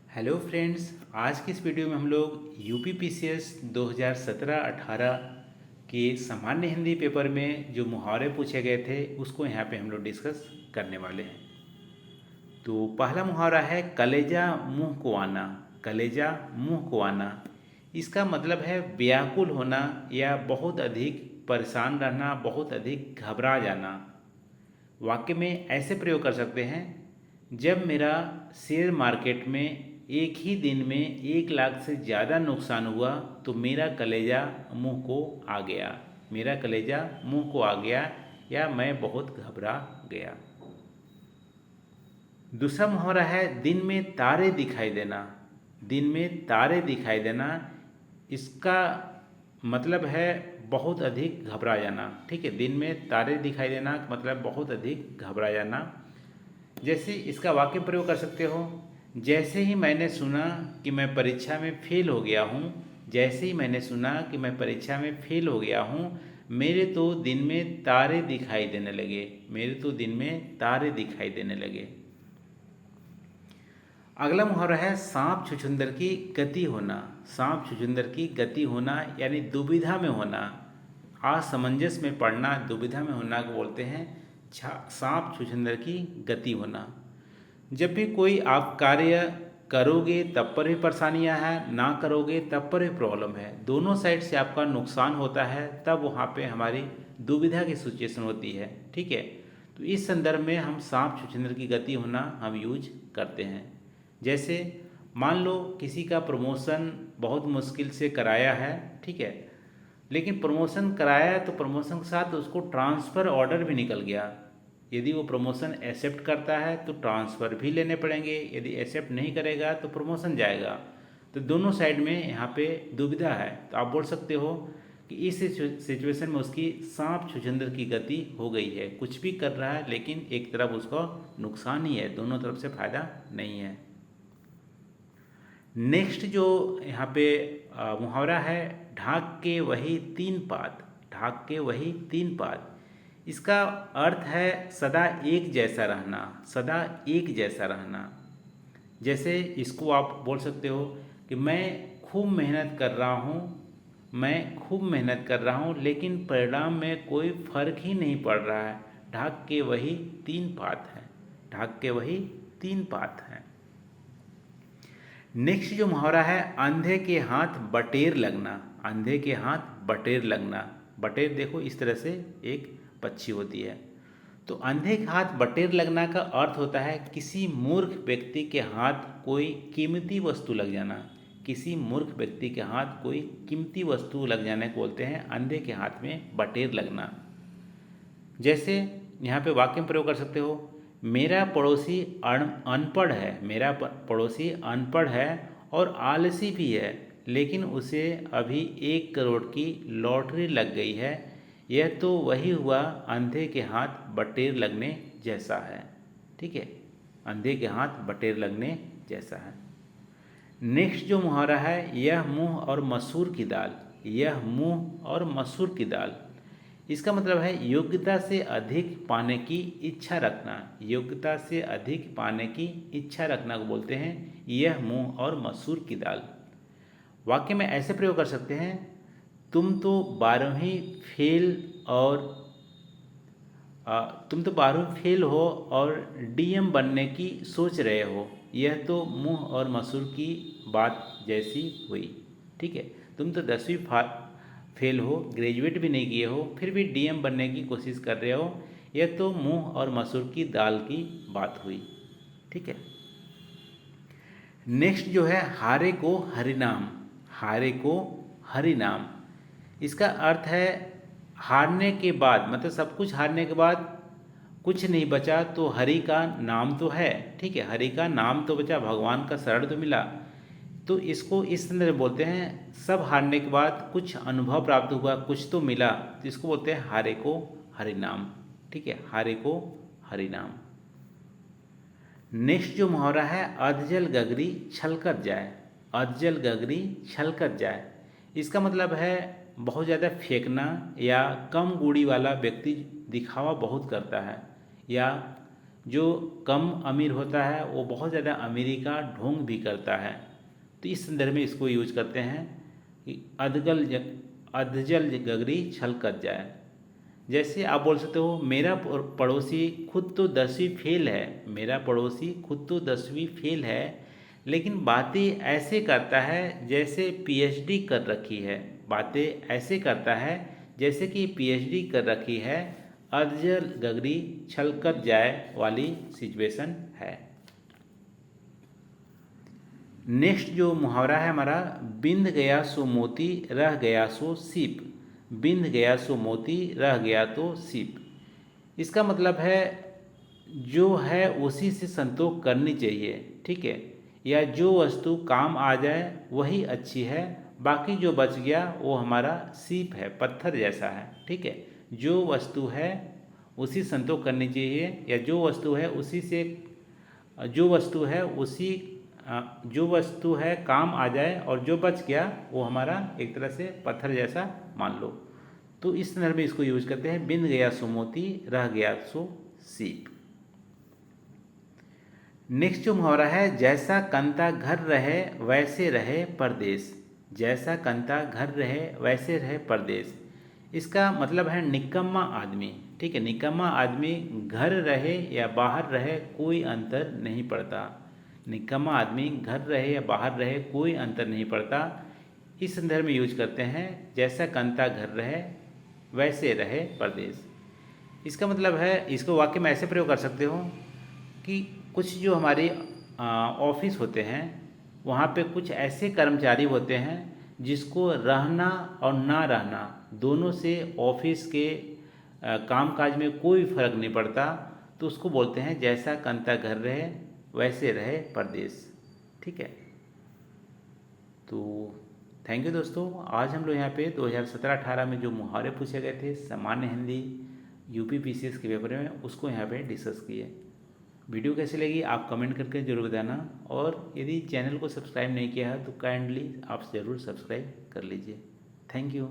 Hello friends, आज की इस वीडियो में हम लोग यूपी पीसीएस 2017-18 के सामान्य हिंदी पेपर में जो मुहावरे पूछे गए थे उसको यहाँ पे हम लोग डिस्कस करने वाले हैं। तो पहला मुहावरा है कलेजा मुंह को आना। कलेजा मुंह को आना इसका मतलब है व्याकुल होना या बहुत अधिक परेशान रहना, बहुत अधिक घबरा जाना। वाक्य में ऐसे प्रयोग कर सकते हैं, जब मेरा शेयर मार्केट में एक ही दिन में 1 लाख से ज़्यादा नुकसान हुआ तो मेरा कलेजा मुंह को आ गया। मेरा कलेजा मुंह को आ गया या मैं बहुत घबरा गया। दूसरा मुहावरा है दिन में तारे दिखाई देना। दिन में तारे दिखाई देना इसका मतलब है बहुत अधिक घबरा जाना। ठीक है, दिन में तारे दिखाई देना मतलब बहुत अधिक घबरा जाना। जैसे इसका वाक्य प्रयोग कर सकते हो, जैसे ही मैंने सुना कि मैं परीक्षा में फेल हो गया हूँ, जैसे ही मैंने सुना कि मैं परीक्षा में फेल हो गया हूँ, मेरे तो दिन में तारे दिखाई देने लगे। मेरे तो दिन में तारे दिखाई देने लगे। अगला मुहावरा है सांप छुछुंदर की गति होना। सांप छुछुंदर की गति होना यानी दुविधा में होना, असमंजस में पड़ना, दुविधा में होना को बोलते हैं सांप छुछुंदर की गति होना। जब भी कोई आप कार्य करोगे तब पर भी परेशानियां हैं, ना करोगे तब पर भी प्रॉब्लम है, दोनों साइड से आपका नुकसान होता है, तब वहाँ पे हमारी दुविधा की सिचुएशन होती है। ठीक है, तो इस संदर्भ में हम सांप छुछुंदर की गति होना हम यूज करते हैं। जैसे मान लो किसी का प्रमोशन बहुत मुश्किल से कराया है, ठीक है, लेकिन प्रमोशन कराया तो प्रमोशन के साथ उसको ट्रांसफ़र ऑर्डर भी निकल गया। यदि वो प्रमोशन एक्सेप्ट करता है तो ट्रांसफ़र भी लेने पड़ेंगे, यदि एक्सेप्ट नहीं करेगा तो प्रमोशन जाएगा। तो दोनों साइड में यहाँ पे दुविधा है। तो आप बोल सकते हो कि इस सिचुएशन में उसकी सांप छुछुंदर की गति हो गई है। कुछ भी कर रहा है लेकिन एक तरफ उसको नुकसान ही है, दोनों तरफ से फ़ायदा नहीं है। नेक्स्ट जो यहाँ पे मुहावरा है ढाक के वही 3 पात। ढाक के वही 3 पात इसका अर्थ है सदा एक जैसा रहना, सदा एक जैसा रहना। जैसे इसको आप बोल सकते हो कि मैं खूब मेहनत कर रहा हूँ, मैं खूब मेहनत कर रहा हूँ लेकिन परिणाम में कोई फर्क ही नहीं पड़ रहा है। ढाक के वही 3 पात है। ढाक के वही 3 पात है। नेक्स्ट जो मुहावरा है अंधे के हाथ बटेर लगना। अंधे के हाथ बटेर लगना, बटेर देखो इस तरह से एक पक्षी होती है। तो अंधे के हाथ बटेर लगना का अर्थ होता है किसी मूर्ख व्यक्ति के हाथ कोई कीमती वस्तु लग जाना। किसी मूर्ख व्यक्ति के हाथ कोई कीमती वस्तु लग जाने को बोलते हैं अंधे के हाथ में बटेर लगना। जैसे यहाँ पे वाक्य में प्रयोग कर सकते हो, मेरा पड़ोसी अनपढ़ है, मेरा पड़ोसी अनपढ़ है और आलसी भी है, लेकिन उसे अभी 1 करोड़ की लॉटरी लग गई है। यह तो वही हुआ अंधे के हाथ बटेर लगने जैसा है। ठीक है, अंधे के हाथ बटेर लगने जैसा है। नेक्स्ट जो मुहावरा है यह मुंह और मसूर की दाल। यह मुंह और मसूर की दाल इसका मतलब है योग्यता से अधिक पाने की इच्छा रखना। योग्यता से अधिक पाने की इच्छा रखना को बोलते हैं यह मुंह और मसूर की दाल। वाक्य में ऐसे प्रयोग कर सकते हैं, तुम तो 12वीं फेल और तुम तो 12वीं फेल हो और डीएम बनने की सोच रहे हो। यह तो मुंह और मसूर की बात जैसी हुई। ठीक है, तुम तो 10वीं फेल हो, ग्रेजुएट भी नहीं किए हो, फिर भी डीएम बनने की कोशिश कर रहे हो। यह तो मुंह और मसूर की दाल की बात हुई। ठीक है, नेक्स्ट जो है हारे को हरिनाम। हारे को हरिनाम इसका अर्थ है हारने के बाद, मतलब सब कुछ हारने के बाद कुछ नहीं बचा तो हरि का नाम तो है। ठीक है, हरि का नाम तो बचा, भगवान का शरण तो मिला। तो इसको इस संदर्भ में बोलते हैं सब हारने के बाद कुछ अनुभव प्राप्त हुआ, कुछ तो मिला, तो इसको बोलते हैं हारे को हरिनाम। ठीक है, हारे को हरिनाम। नेक्स्ट जो मुहावरा है अधजल गगरी छलकत जाए। अधजल गगरी छलकत जाए इसका मतलब है बहुत ज़्यादा फेंकना या कम गुड़ी वाला व्यक्ति दिखावा बहुत करता है या जो कम अमीर होता है वो बहुत ज़्यादा अमीरी का ढोंग भी करता है। तो इस संदर्भ में इसको यूज करते हैं कि अधजल गगरी छल कर जाए। जैसे आप बोल सकते हो मेरा पड़ोसी खुद तो 10वीं फेल है, मेरा पड़ोसी खुद तो 10वीं फेल है, लेकिन बातें ऐसे करता है जैसे पीएचडी कर रखी है, बातें ऐसे करता है जैसे कि पीएचडी कर रखी है। अधजल गगरी छलक जाए वाली सिचुएशन है। नेक्स्ट जो मुहावरा है हमारा, बिंद गया सो मोती रह गया सो सीप, बिंद गया सो मोती रह गया तो सीप। इसका मतलब है जो है उसी से संतोष करनी चाहिए, ठीक है, या जो वस्तु काम आ जाए वही अच्छी है, बाकी जो बच गया वो हमारा सीप है, पत्थर जैसा है, ठीक है। जो वस्तु है उसी संतोष करनी चाहिए, या जो वस्तु है उसी से, जो वस्तु है उसी, जो वस्तु है काम आ जाए और जो बच गया वो हमारा एक तरह से पत्थर जैसा मान लो। तो इस संदर्भ में इसको यूज करते हैं, बिंद गया सो मोती रह गया सो सीप। नेक्स्ट जो मुहावरा है, जैसा कंता घर रहे वैसे रहे परदेश, जैसा कंता घर रहे वैसे रहे परदेश। इसका मतलब है निकम्मा आदमी, ठीक है, निकम्मा आदमी घर रहे या बाहर रहे कोई अंतर नहीं पड़ता, निकम्मा आदमी घर रहे या बाहर रहे कोई अंतर नहीं पड़ता। इस संदर्भ में यूज करते हैं, जैसा कंता घर रहे वैसे रहे परदेश। इसका मतलब है, इसको वाक्य में ऐसे प्रयोग कर सकते हो कि कुछ जो हमारे ऑफिस होते हैं वहाँ पे कुछ ऐसे कर्मचारी होते हैं जिसको रहना और ना रहना दोनों से ऑफिस के कामकाज में कोई फर्क नहीं पड़ता, तो उसको बोलते हैं जैसा कंता घर रहे वैसे रहे परदेश, ठीक है। तो थैंक यू दोस्तों, आज हम लोग यहाँ पे 2017-18 में जो मुहावरे पूछे गए थे सामान्य हिंदी यूपी पीसीएस के पेपर में, उसको यहाँ पे डिस्कस किए। वीडियो कैसी लगी आप कमेंट करके जरूर बताना, और यदि चैनल को सब्सक्राइब नहीं किया है तो काइंडली आप ज़रूर सब्सक्राइब कर लीजिए। Thank you.